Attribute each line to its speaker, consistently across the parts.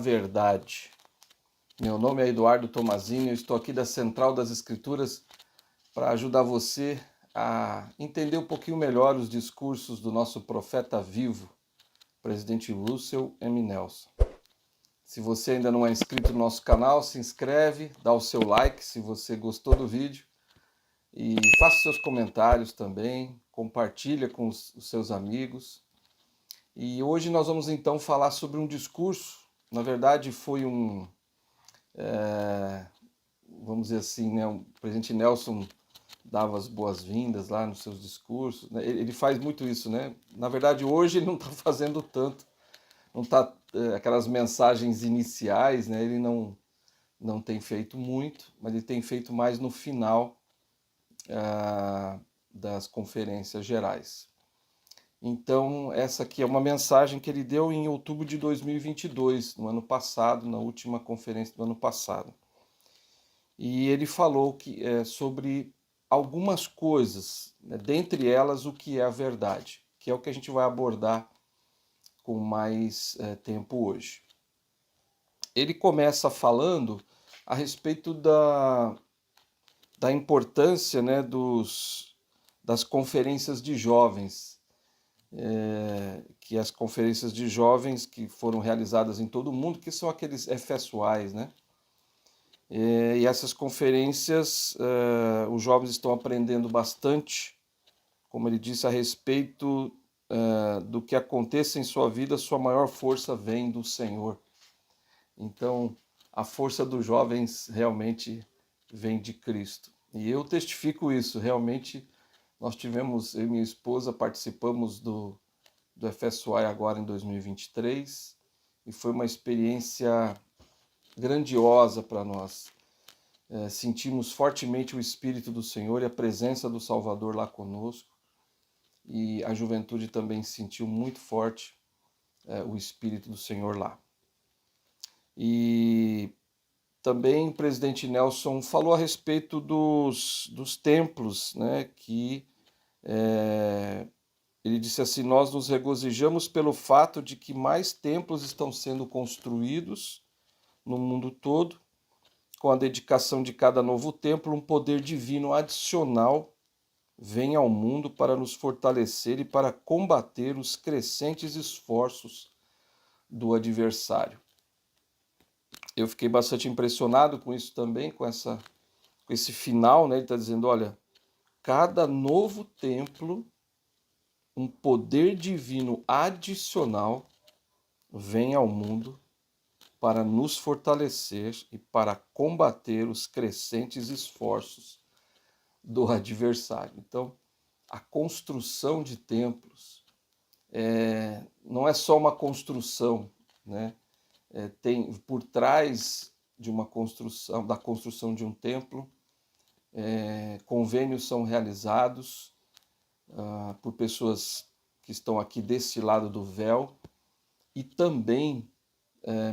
Speaker 1: verdade. Meu nome é Eduardo Tomazini, eu estou aqui da Central das Escrituras para ajudar você a entender um pouquinho melhor os discursos do nosso profeta vivo, presidente Russell M. Nelson. Se você ainda não é inscrito no nosso canal, se inscreve, dá o seu like se você gostou do vídeo e faça seus comentários também, compartilha com os seus amigos. E hoje nós vamos então falar sobre um discurso, na verdade foi vamos dizer assim, né, o presidente Nelson dava as boas-vindas lá nos seus discursos, né? Ele faz muito isso, né? Na verdade hoje ele não está fazendo tanto, não está aquelas mensagens iniciais, né? Ele não tem feito muito, mas ele tem feito mais no final das conferências gerais. Então, essa aqui é uma mensagem que ele deu em outubro de 2022, no ano passado, na última conferência do ano passado. E ele falou sobre algumas coisas, né, dentre elas o que é a verdade, que é o que a gente vai abordar com mais tempo hoje. Ele começa falando a respeito da importância, né, das conferências de jovens, que as conferências de jovens que foram realizadas em todo o mundo, que são aqueles FSYs, né? E essas conferências, os jovens estão aprendendo bastante, como ele disse, a respeito do que aconteça em sua vida, sua maior força vem do Senhor. Então, a força dos jovens realmente vem de Cristo. E eu testifico isso, realmente nós tivemos, eu e minha esposa participamos do FSY agora em 2023 e foi uma experiência grandiosa para nós. Sentimos fortemente o Espírito do Senhor e a presença do Salvador lá conosco, e a juventude também sentiu muito forte o Espírito do Senhor lá. E também o presidente Nelson falou a respeito dos templos, né, que ele disse assim: nós nos regozijamos pelo fato de que mais templos estão sendo construídos no mundo todo. Com a dedicação de cada novo templo, um poder divino adicional vem ao mundo para nos fortalecer e para combater os crescentes esforços do adversário. Eu fiquei bastante impressionado com isso também, com esse final, né? Ele está dizendo, olha, cada novo templo, um poder divino adicional vem ao mundo para nos fortalecer e para combater os crescentes esforços do adversário. Então, a construção de templos não é só uma construção, né? Tem por trás de uma construção, da construção de um templo, convênios são realizados por pessoas que estão aqui desse lado do véu, e também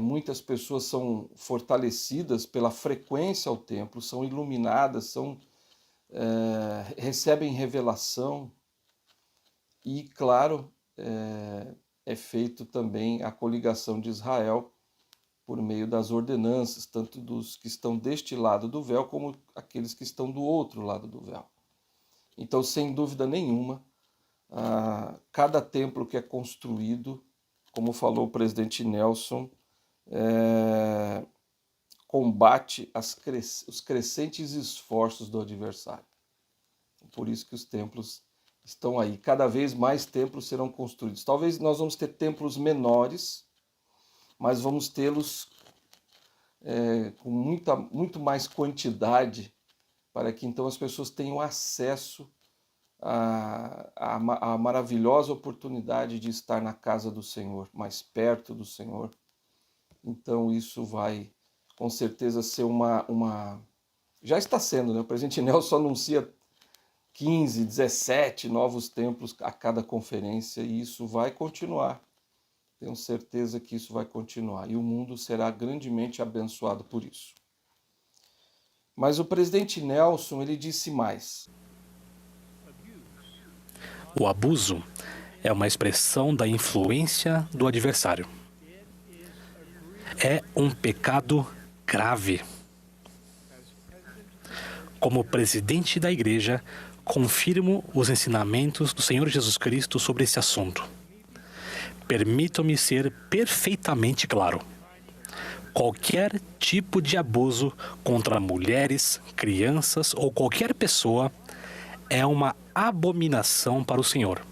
Speaker 1: muitas pessoas são fortalecidas pela frequência ao templo, são iluminadas, recebem revelação e, claro, é feito também a coligação de Israel por meio das ordenanças, tanto dos que estão deste lado do véu como aqueles que estão do outro lado do véu. Então, sem dúvida nenhuma, cada templo que é construído, como falou o presidente Nelson, combate os crescentes esforços do adversário. Por isso que os templos estão aí. Cada vez mais templos serão construídos. Talvez nós vamos ter templos menores, mas vamos tê-los com muito mais quantidade, para que então as pessoas tenham acesso à maravilhosa oportunidade de estar na casa do Senhor, mais perto do Senhor. Então isso vai com certeza ser já está sendo, né? O presidente Nelson anuncia 15, 17 novos templos a cada conferência, e isso vai continuar. Tenho certeza que isso vai continuar, e o mundo será grandemente abençoado por isso. Mas o presidente Nelson, ele disse mais.
Speaker 2: O abuso é uma expressão da influência do adversário. é um pecado grave. Como presidente da Igreja, confirmo os ensinamentos do Senhor Jesus Cristo sobre esse assunto. Permitam-me ser perfeitamente claro. Qualquer tipo de abuso contra mulheres, crianças ou qualquer pessoa é uma abominação para o Senhor.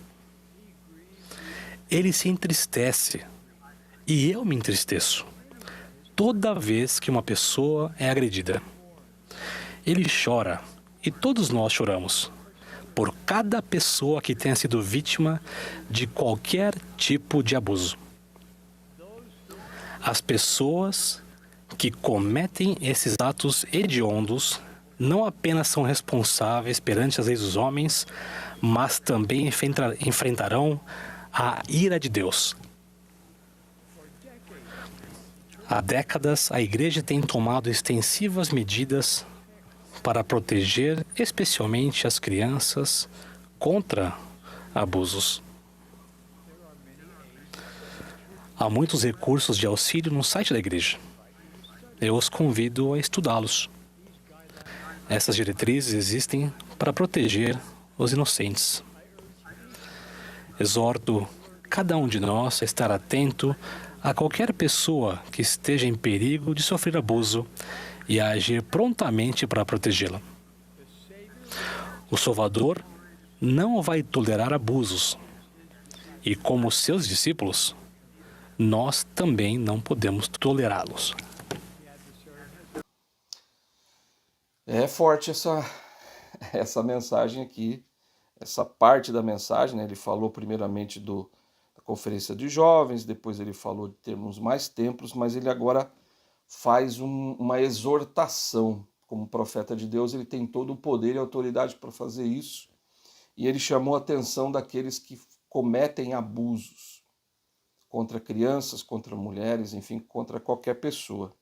Speaker 2: Ele se entristece, e eu me entristeço, toda vez que uma pessoa é agredida. Ele chora, e todos nós choramos, por cada pessoa que tenha sido vítima de qualquer tipo de abuso. As pessoas que cometem esses atos hediondos não apenas são responsáveis perante as leis dos homens, mas também enfrentarão a ira de Deus. Há décadas, a Igreja tem tomado extensivas medidas para proteger especialmente as crianças contra abusos. Há muitos recursos de auxílio no site da Igreja. Eu os convido a estudá-los. Essas diretrizes existem para proteger os inocentes. Exorto cada um de nós a estar atento a qualquer pessoa que esteja em perigo de sofrer abuso e a agir prontamente para protegê-la. O Salvador não vai tolerar abusos. E como seus discípulos, nós também não podemos tolerá-los.
Speaker 1: É forte essa mensagem aqui, essa parte da mensagem, né? Ele falou primeiramente da conferência de jovens, depois ele falou de termos mais templos, mas ele agora faz uma exortação. Como profeta de Deus, ele tem todo o poder e autoridade para fazer isso, e ele chamou a atenção daqueles que cometem abusos contra crianças, contra mulheres, enfim, contra qualquer pessoa.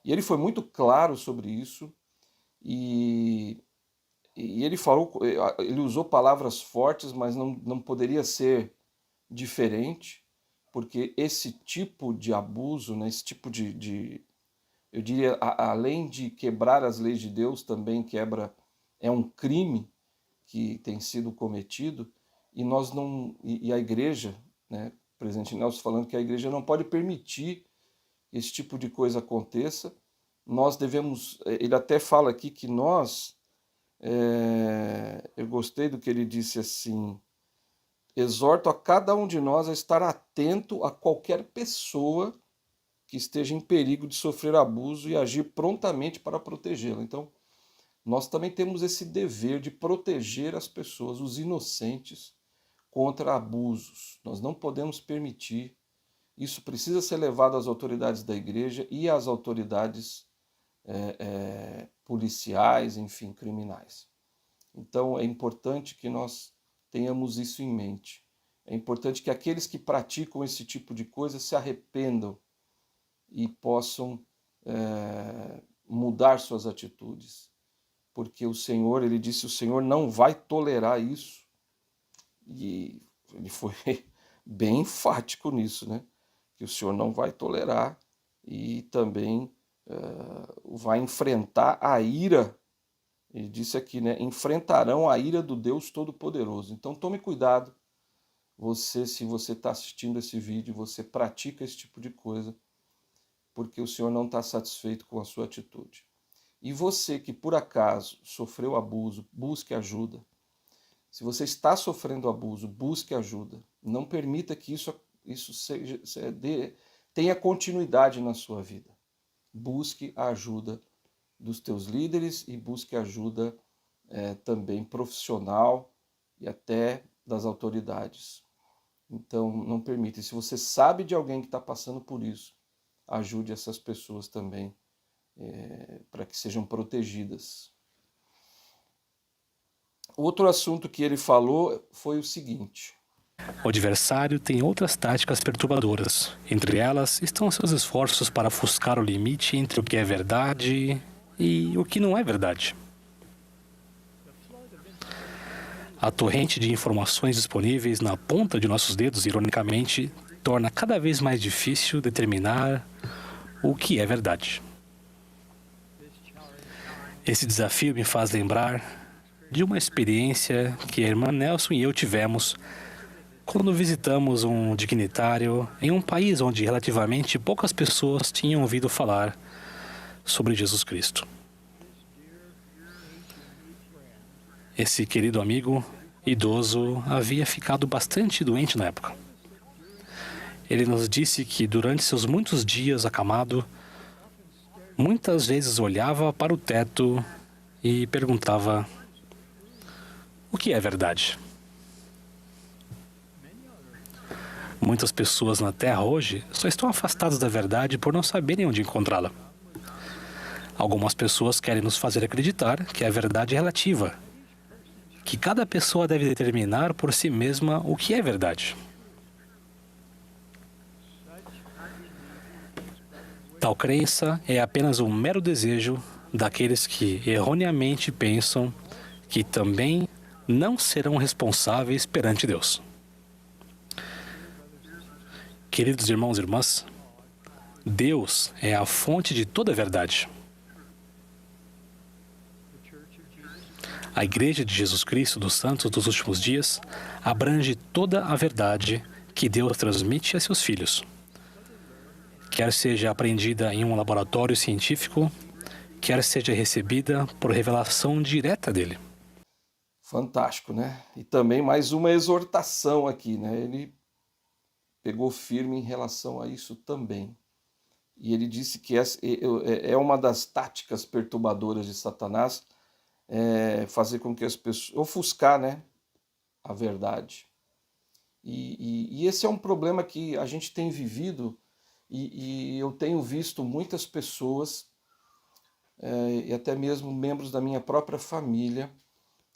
Speaker 1: E ele foi muito claro sobre isso, e ele falou, ele usou palavras fortes, mas não poderia ser diferente, porque esse tipo de abuso, né, esse tipo eu diria, além de quebrar as leis de Deus, também é um crime que tem sido cometido, e nós não, e a igreja, né, presidente Nelson falando que a igreja não pode permitir esse tipo de coisa aconteça. Nós devemos, ele até fala aqui que nós, eu gostei do que ele disse assim: exorto a cada um de nós a estar atento a qualquer pessoa que esteja em perigo de sofrer abuso e agir prontamente para protegê-la. Então, nós também temos esse dever de proteger as pessoas, os inocentes, contra abusos. Nós não podemos permitir. Isso precisa ser levado às autoridades da igreja e às autoridades policiais, enfim, criminais. Então, é importante que nós tenhamos isso em mente. É importante que aqueles que praticam esse tipo de coisa se arrependam e possam mudar suas atitudes. Porque o Senhor, ele disse, o Senhor não vai tolerar isso. E ele foi bem enfático nisso, né? Que o Senhor não vai tolerar e também vai enfrentar a ira. Ele disse aqui, né? Enfrentarão a ira do Deus Todo-Poderoso. Então tome cuidado. Se você está assistindo esse vídeo, você pratica esse tipo de coisa, porque o Senhor não está satisfeito com a sua atitude. E você que por acaso sofreu abuso, busque ajuda. Se você está sofrendo abuso, busque ajuda. Não permita que isso tenha continuidade na sua vida. Busque a ajuda dos teus líderes e busque ajuda também profissional e até das autoridades. Então, não permita. E se você sabe de alguém que está passando por isso, ajude essas pessoas também para que sejam protegidas. Outro assunto que ele falou foi o seguinte:
Speaker 2: o adversário tem outras táticas perturbadoras. Entre elas estão seus esforços para ofuscar o limite entre o que é verdade e o que não é verdade. A torrente de informações disponíveis na ponta de nossos dedos, ironicamente, torna cada vez mais difícil determinar o que é verdade. Esse desafio me faz lembrar de uma experiência que a irmã Nelson e eu tivemos quando visitamos um dignitário em um país onde relativamente poucas pessoas tinham ouvido falar sobre Jesus Cristo. Esse querido amigo idoso havia ficado bastante doente na época. Ele nos disse que durante seus muitos dias acamado, muitas vezes olhava para o teto e perguntava: o que é verdade? Muitas pessoas na Terra hoje só estão afastadas da verdade por não saberem onde encontrá-la. Algumas pessoas querem nos fazer acreditar que a verdade é relativa, que cada pessoa deve determinar por si mesma o que é verdade. Tal crença é apenas um mero desejo daqueles que erroneamente pensam que também não serão responsáveis perante Deus. Queridos irmãos e irmãs, Deus é a fonte de toda a verdade. A Igreja de Jesus Cristo dos Santos dos Últimos Dias abrange toda a verdade que Deus transmite a seus filhos. Quer seja aprendida em um laboratório científico, quer seja recebida por revelação direta dele.
Speaker 1: Fantástico, né? E também mais uma exortação aqui, né? Ele pegou firme em relação a isso também. E ele disse que é uma das táticas perturbadoras de Satanás, fazer com que as pessoas... ofuscar, né, a verdade. E esse é um problema que a gente tem vivido, e eu tenho visto muitas pessoas, e até mesmo membros da minha própria família,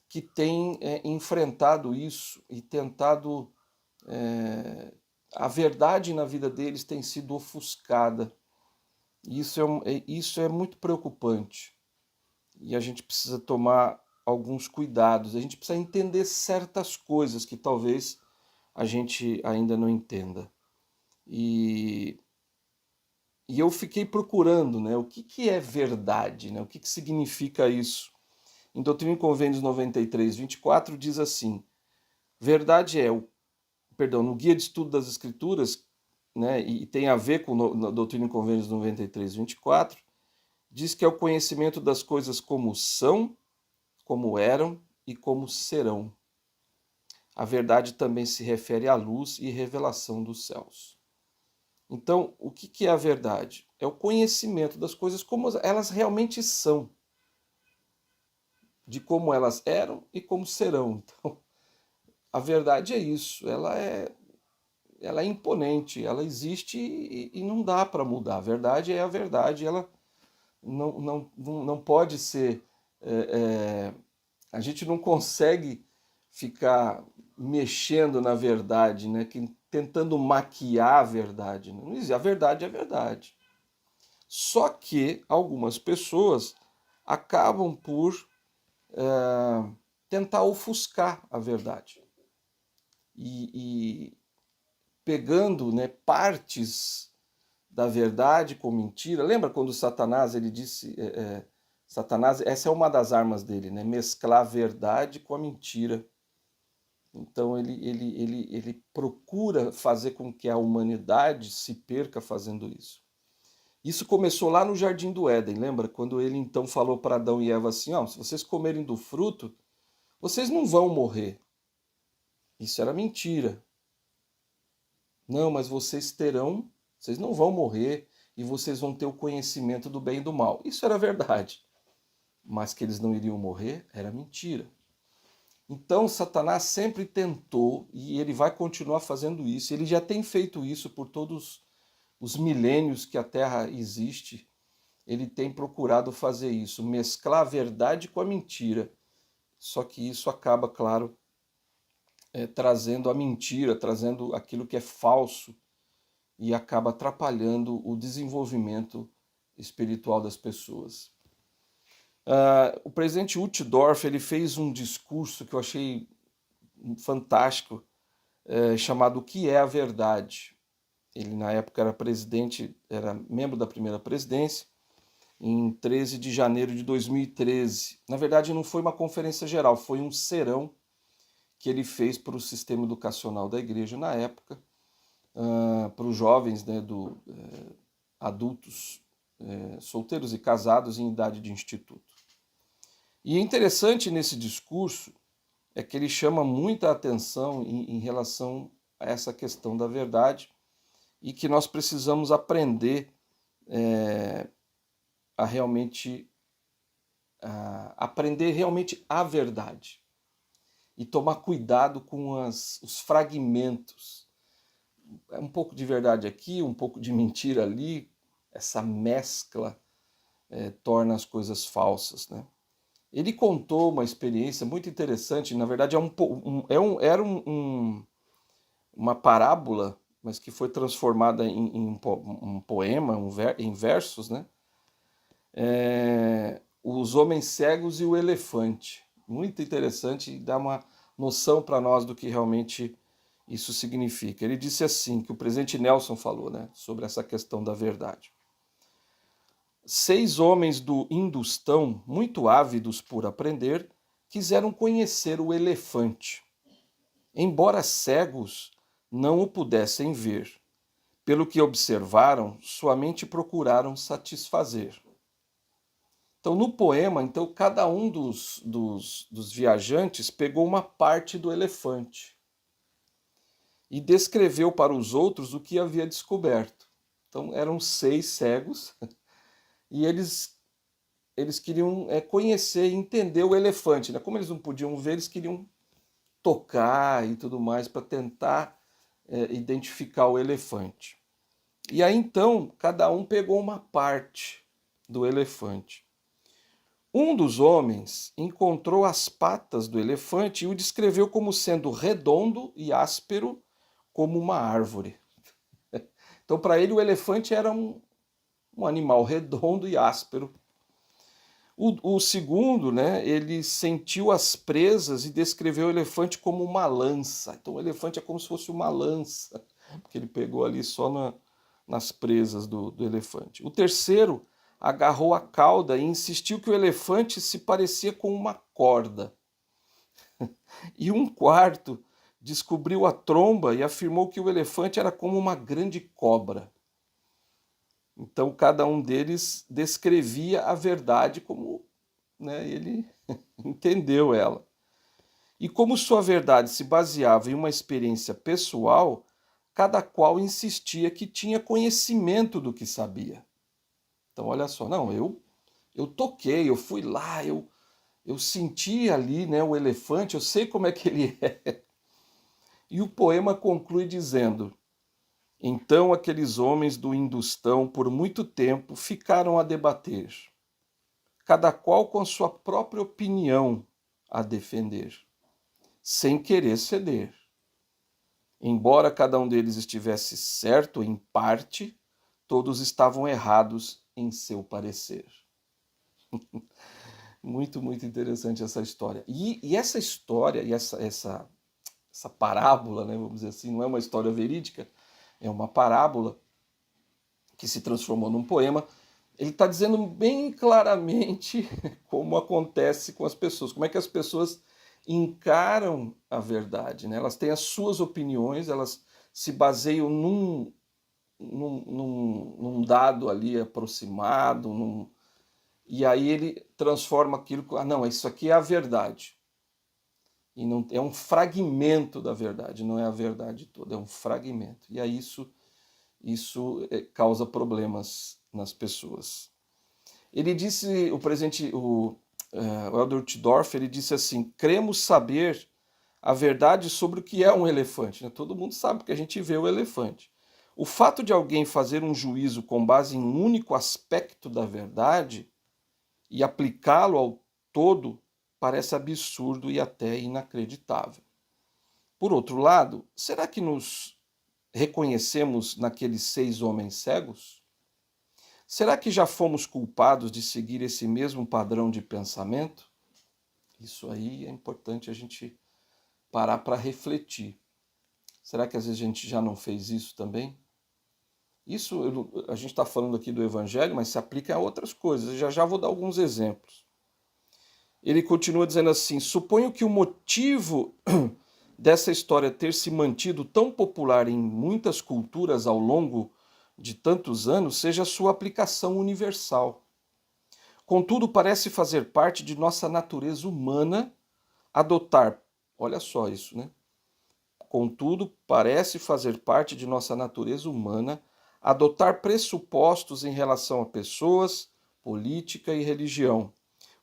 Speaker 1: que têm enfrentado isso e tentado... a verdade na vida deles tem sido ofuscada. Isso é muito preocupante. E a gente precisa tomar alguns cuidados. A gente precisa entender certas coisas que talvez a gente ainda não entenda. E eu fiquei procurando, né, o que é verdade, né, o que significa isso. Em Doutrina e Convênios 93, 24 diz assim: verdade no Guia de Estudo das Escrituras, né, e tem a ver com a Doutrina e Convênios 93, 24, diz que é o conhecimento das coisas como são, como eram e como serão. A verdade também se refere à luz e revelação dos céus. Então, o que é a verdade? É o conhecimento das coisas como elas realmente são, de como elas eram e como serão. Então, a verdade é isso, ela é imponente, ela existe e não dá para mudar. A verdade é a verdade, ela não pode ser... a gente não consegue ficar mexendo na verdade, né? Tentando maquiar a verdade. Não existe. A verdade é a verdade. Só que algumas pessoas acabam por tentar ofuscar a verdade. E pegando, né, partes da verdade com mentira. Lembra quando Satanás ele disse... Satanás, essa é uma das armas dele, né? Mesclar a verdade com a mentira. Então ele procura fazer com que a humanidade se perca fazendo isso. Isso começou lá no Jardim do Éden, lembra? Quando ele então falou para Adão e Eva assim: se vocês comerem do fruto, vocês não vão morrer. Isso era mentira. Não, mas vocês não vão morrer e vocês vão ter o conhecimento do bem e do mal. Isso era verdade. Mas que eles não iriam morrer era mentira. Então Satanás sempre tentou, e ele vai continuar fazendo isso, ele já tem feito isso por todos os milênios que a Terra existe, ele tem procurado fazer isso, mesclar a verdade com a mentira. Só que isso acaba, claro, trazendo a mentira, trazendo aquilo que é falso, e acaba atrapalhando o desenvolvimento espiritual das pessoas. O presidente Uchtdorf ele fez um discurso que eu achei fantástico, chamado O que é a Verdade? Ele na época era presidente, era membro da primeira presidência, em 13 de janeiro de 2013. Na verdade, não foi uma conferência geral, foi um serão que ele fez para o sistema educacional da igreja na época, para os jovens, né, adultos, solteiros e casados em idade de instituto. E é interessante nesse discurso é que ele chama muita atenção em relação a essa questão da verdade e que nós precisamos aprender a realmente aprender realmente a verdade e tomar cuidado com os fragmentos. É um pouco de verdade aqui, um pouco de mentira ali, essa mescla torna as coisas falsas, né? Ele contou uma experiência muito interessante, na verdade era uma parábola, mas que foi transformada em um poema, em versos, né? Os homens cegos e o elefante. Muito interessante e dá uma noção para nós do que realmente isso significa. Ele disse assim, que o presidente Nelson falou, né, sobre essa questão da verdade. 6 homens do Hindustão, muito ávidos por aprender, quiseram conhecer o elefante. Embora cegos, não o pudessem ver. Pelo que observaram, somente procuraram satisfazer. Então, no poema, então, cada um dos viajantes pegou uma parte do elefante e descreveu para os outros o que havia descoberto. Então, eram 6 cegos e eles queriam conhecer e entender o elefante, né? Como eles não podiam ver, eles queriam tocar e tudo mais para tentar identificar o elefante. E aí então cada um pegou uma parte do elefante. Um dos homens encontrou as patas do elefante e o descreveu como sendo redondo e áspero como uma árvore. Então para ele o elefante era um animal redondo e áspero. O segundo, né, ele sentiu as presas e descreveu o elefante como uma lança. Então o elefante é como se fosse uma lança, porque ele pegou ali só nas presas do elefante. O terceiro agarrou a cauda e insistiu que o elefante se parecia com uma corda. E um quarto descobriu a tromba e afirmou que o elefante era como uma grande cobra. Então cada um deles descrevia a verdade como, né, ele entendeu ela. E como sua verdade se baseava em uma experiência pessoal, cada qual insistia que tinha conhecimento do que sabia. Então olha só, não, eu toquei, eu fui lá, eu senti ali, né, o elefante, eu sei como é que ele é. E o poema conclui dizendo: então aqueles homens do Hindustão por muito tempo ficaram a debater, cada qual com sua própria opinião a defender, sem querer ceder. Embora cada um deles estivesse certo em parte, todos estavam errados em seu parecer. Muito, muito interessante essa história. E essa história, e essa parábola, né, vamos dizer assim, não é uma história verídica, é uma parábola que se transformou num poema. Ele está dizendo bem claramente como acontece com as pessoas, como é que as pessoas encaram a verdade, né? Elas têm as suas opiniões, elas se baseiam num dado ali aproximado, e aí ele transforma aquilo, não, isso aqui é a verdade. E não é um fragmento da verdade, não é a verdade toda, é um fragmento. E aí isso causa problemas nas pessoas. Ele disse, o Elder Uchtdorf, ele disse assim: cremos saber a verdade sobre o que é um elefante. Né? Todo mundo sabe que a gente vê o elefante. O fato de alguém fazer um juízo com base em um único aspecto da verdade e aplicá-lo ao todo parece absurdo e até inacreditável. Por outro lado, será que nos reconhecemos naqueles 6 homens cegos? Será que já fomos culpados de seguir esse mesmo padrão de pensamento? Isso aí é importante a gente parar para refletir. Será que às vezes a gente já não fez isso também? Isso a gente está falando aqui do Evangelho, mas se aplica a outras coisas. Já já vou dar alguns exemplos. Ele continua dizendo assim: suponho que o motivo dessa história ter se mantido tão popular em muitas culturas ao longo de tantos anos seja a sua aplicação universal. Contudo, parece fazer parte de nossa natureza humana adotar, olha só isso, né? Contudo, parece fazer parte de nossa natureza humana adotar pressupostos em relação a pessoas, política e religião,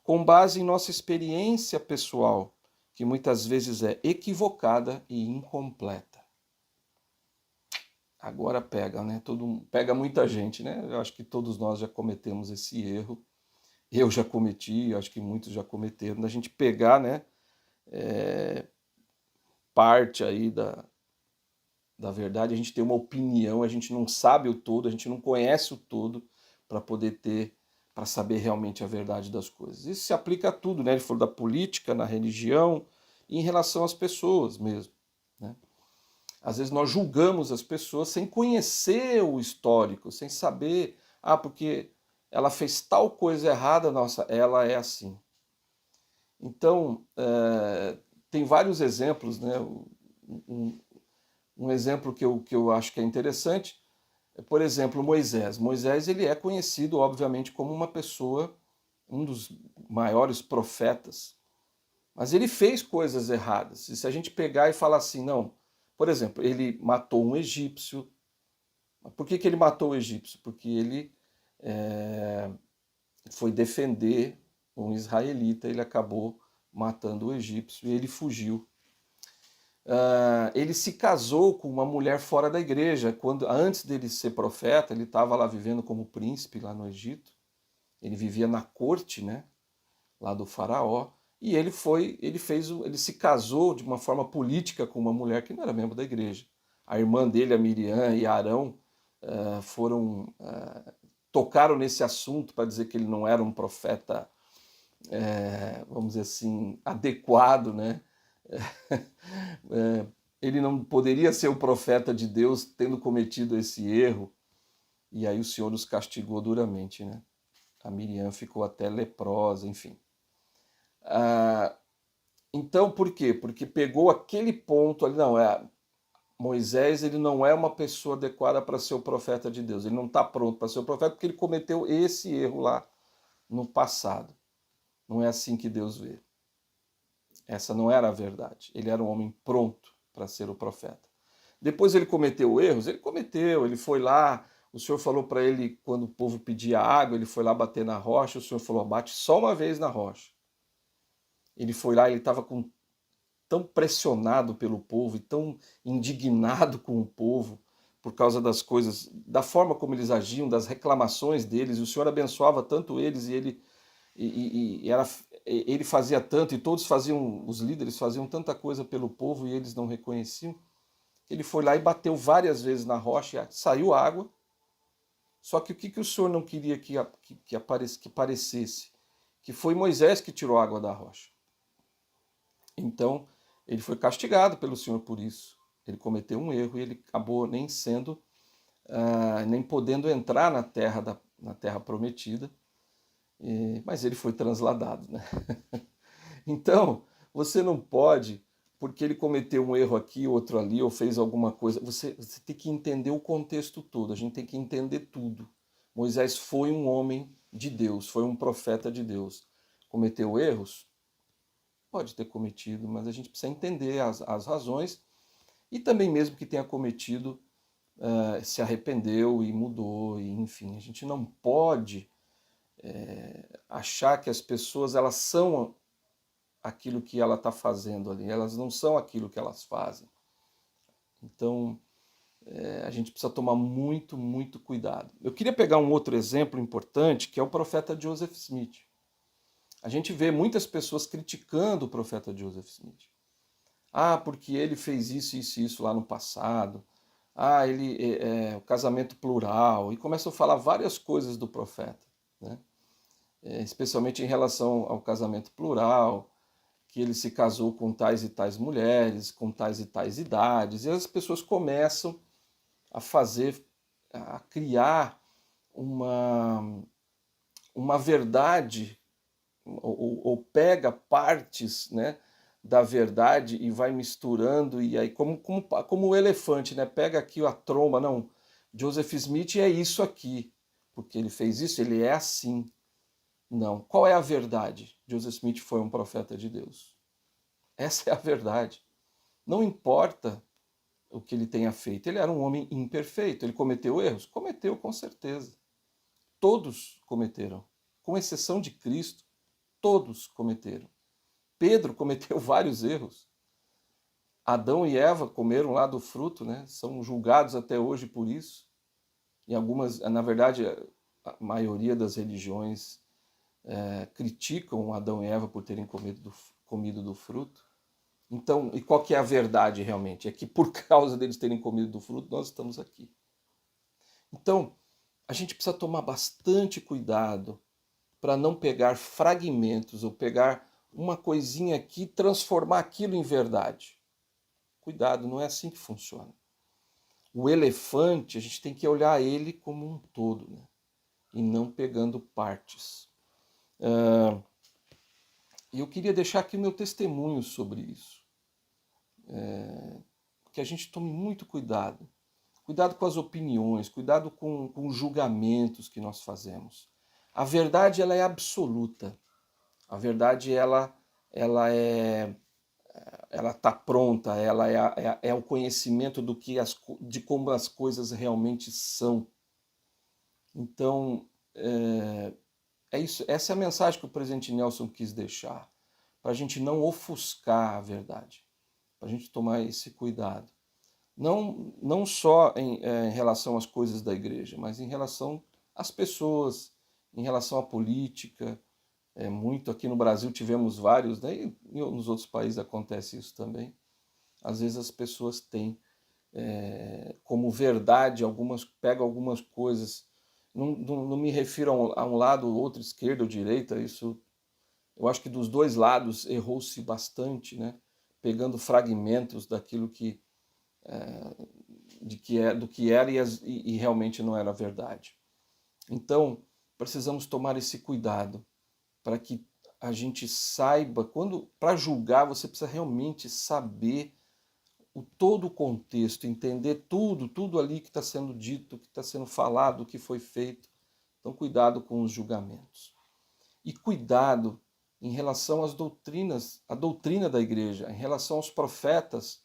Speaker 1: com base em nossa experiência pessoal, que muitas vezes é equivocada e incompleta. Agora pega, né? Pega muita gente, né? Eu acho que todos nós já cometemos esse erro. Eu já cometi, acho que muitos já cometeram, da gente pegar, né? Parte aí da verdade, a gente tem uma opinião, a gente não sabe o todo, a gente não conhece o todo para poder ter, para saber realmente a verdade das coisas. Isso se aplica a tudo, né? Ele falou da política, na religião e em relação às pessoas mesmo, né? Às vezes nós julgamos as pessoas sem conhecer o histórico, sem saber, porque ela fez tal coisa errada, nossa, ela é assim. Então, tem vários exemplos, né? Um exemplo que eu acho que é interessante é, por exemplo, Moisés. Moisés ele é conhecido, obviamente, como uma pessoa, um dos maiores profetas, mas ele fez coisas erradas. E se a gente pegar e falar assim, não, por exemplo, ele matou um egípcio. Por que ele matou o egípcio? Porque ele foi defender um israelita, ele acabou matando o egípcio e ele fugiu. Ele se casou com uma mulher fora da igreja. Antes dele ser profeta, ele estava lá vivendo como príncipe lá no Egito. Ele vivia na corte, né, lá do faraó. E ele se casou de uma forma política com uma mulher que não era membro da igreja. A irmã dele, a Miriam e Arão, tocaram nesse assunto para dizer que ele não era um profeta, vamos dizer assim, adequado, né? Ele não poderia ser o profeta de Deus tendo cometido esse erro. E aí o Senhor os castigou duramente, né? A Miriam ficou até leprosa, enfim. Então, por quê? Porque pegou aquele ponto ali, não, Moisés ele não é uma pessoa adequada para ser o profeta de Deus. Ele não está pronto para ser o profeta porque ele cometeu esse erro lá no passado. Não é assim que Deus vê. Essa não era a verdade. Ele era um homem pronto para ser o profeta. Depois ele cometeu erros? Ele cometeu, ele foi lá, o Senhor falou para ele, quando o povo pedia água, ele foi lá bater na rocha, o Senhor falou, bate só uma vez na rocha. Ele foi lá, ele estava tão pressionado pelo povo e tão indignado com o povo por causa das coisas, da forma como eles agiam, das reclamações deles, e o Senhor abençoava tanto eles e ele fazia tanto, e todos faziam, os líderes faziam tanta coisa pelo povo e eles não reconheciam. Ele foi lá e bateu várias vezes na rocha, saiu água. Só que o que o Senhor não queria que parecesse? Que foi Moisés que tirou a água da rocha. Então, ele foi castigado pelo Senhor por isso. Ele cometeu um erro e ele acabou nem podendo entrar na terra prometida, mas ele foi transladado, né? Então, você não pode, porque ele cometeu um erro aqui, outro ali, ou fez alguma coisa, você tem que entender o contexto todo, a gente tem que entender tudo. Moisés foi um homem de Deus, foi um profeta de Deus. Cometeu erros? Pode ter cometido, mas a gente precisa entender as razões, e também mesmo que tenha cometido, se arrependeu e mudou, e enfim, a gente não pode achar que as pessoas elas são aquilo que ela está fazendo ali, elas não são aquilo que elas fazem. Então, a gente precisa tomar muito, muito cuidado. Eu queria pegar um outro exemplo importante, que é o profeta Joseph Smith. A gente vê muitas pessoas criticando o profeta Joseph Smith. Porque ele fez isso, isso e isso lá no passado. O casamento plural. E começam a falar várias coisas do profeta, né? Especialmente em relação ao casamento plural, que ele se casou com tais e tais mulheres, com tais e tais idades, e as pessoas começam a fazer a criar uma verdade, ou pega partes, né, da verdade e vai misturando, e aí como o elefante, né, pega aqui a tromba, não, Joseph Smith é isso aqui, porque ele fez isso, ele é assim. Não. Qual é a verdade? Joseph Smith foi um profeta de Deus. Essa é a verdade. Não importa o que ele tenha feito, ele era um homem imperfeito, ele cometeu erros? Cometeu, com certeza. Todos cometeram, com exceção de Cristo, todos cometeram. Pedro cometeu vários erros. Adão e Eva comeram lá do fruto, né? São julgados até hoje por isso. E algumas, na verdade, a maioria das religiões criticam Adão e Eva por terem comido do fruto. Então, e qual que é a verdade realmente? É que por causa deles terem comido do fruto, nós estamos aqui. Então, a gente precisa tomar bastante cuidado para não pegar fragmentos ou pegar uma coisinha aqui e transformar aquilo em verdade. Cuidado, não é assim que funciona. O elefante, a gente tem que olhar ele como um todo, né? E não pegando partes. E eu queria deixar aqui o meu testemunho sobre isso. Que a gente tome muito cuidado. Cuidado com as opiniões, cuidado com os julgamentos que nós fazemos. A verdade, ela é absoluta. A verdade, ela está pronta, ela é o conhecimento de como as coisas realmente são. Então, é isso. Essa é a mensagem que o presidente Nelson quis deixar, para a gente não ofuscar a verdade, para a gente tomar esse cuidado. Não só em relação às coisas da igreja, mas em relação às pessoas, em relação à política. Muito aqui no Brasil tivemos vários, né? E nos outros países acontece isso também. Às vezes as pessoas têm como verdade, pegam algumas coisas. Não me refiro a um lado ou outro, esquerda ou direita, isso eu acho que dos dois lados errou-se bastante, né? Pegando fragmentos daquilo do que era e realmente não era verdade. Então, precisamos tomar esse cuidado para que a gente saiba, para julgar, você precisa realmente saber todo o contexto, entender tudo ali que está sendo dito, que está sendo falado, o que foi feito. Então, cuidado com os julgamentos. E cuidado em relação às doutrinas, a doutrina da igreja, em relação aos profetas,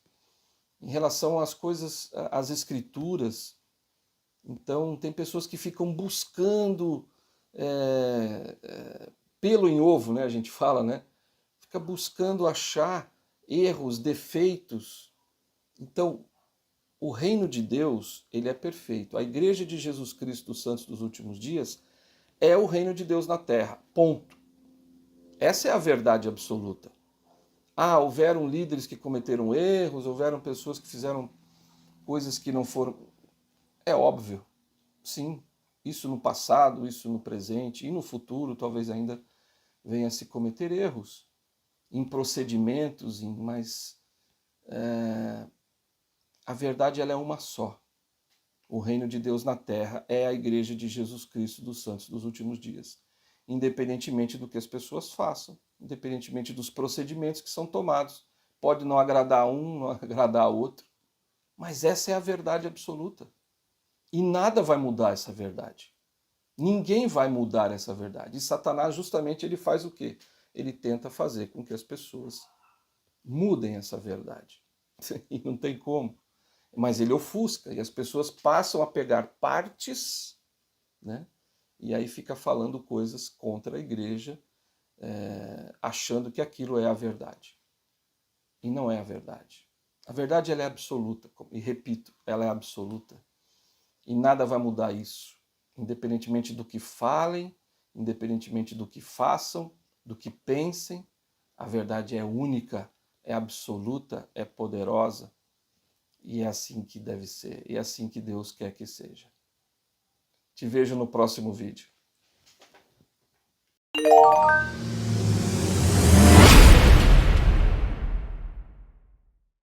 Speaker 1: em relação às coisas, às escrituras. Então, tem pessoas que ficam buscando pelo em ovo, né? A gente fala, né? Fica buscando achar erros, defeitos. Então, o reino de Deus, ele é perfeito. A igreja de Jesus Cristo dos Santos dos Últimos Dias é o reino de Deus na terra. Ponto. Essa é a verdade absoluta. Houveram líderes que cometeram erros, houveram pessoas que fizeram coisas que não foram. É óbvio, sim. Isso no passado, isso no presente e no futuro talvez ainda venha a se cometer erros em procedimentos, mas a verdade ela é uma só. O reino de Deus na terra é a igreja de Jesus Cristo dos Santos dos Últimos Dias. Independentemente do que as pessoas façam, independentemente dos procedimentos que são tomados. Pode não agradar um, não agradar outro, mas essa é a verdade absoluta. E nada vai mudar essa verdade. Ninguém vai mudar essa verdade. E Satanás justamente ele faz o quê? Ele tenta fazer com que as pessoas mudem essa verdade. E não tem como. Mas ele ofusca e as pessoas passam a pegar partes, né? E aí fica falando coisas contra a igreja, achando que aquilo é a verdade. E não é a verdade. A verdade ela é absoluta, e repito, ela é absoluta. E nada vai mudar isso, independentemente do que falem, independentemente do que façam, do que pensem. A verdade é única, é absoluta, é poderosa. E é assim que deve ser, e é assim que Deus quer que seja. Te vejo no próximo vídeo.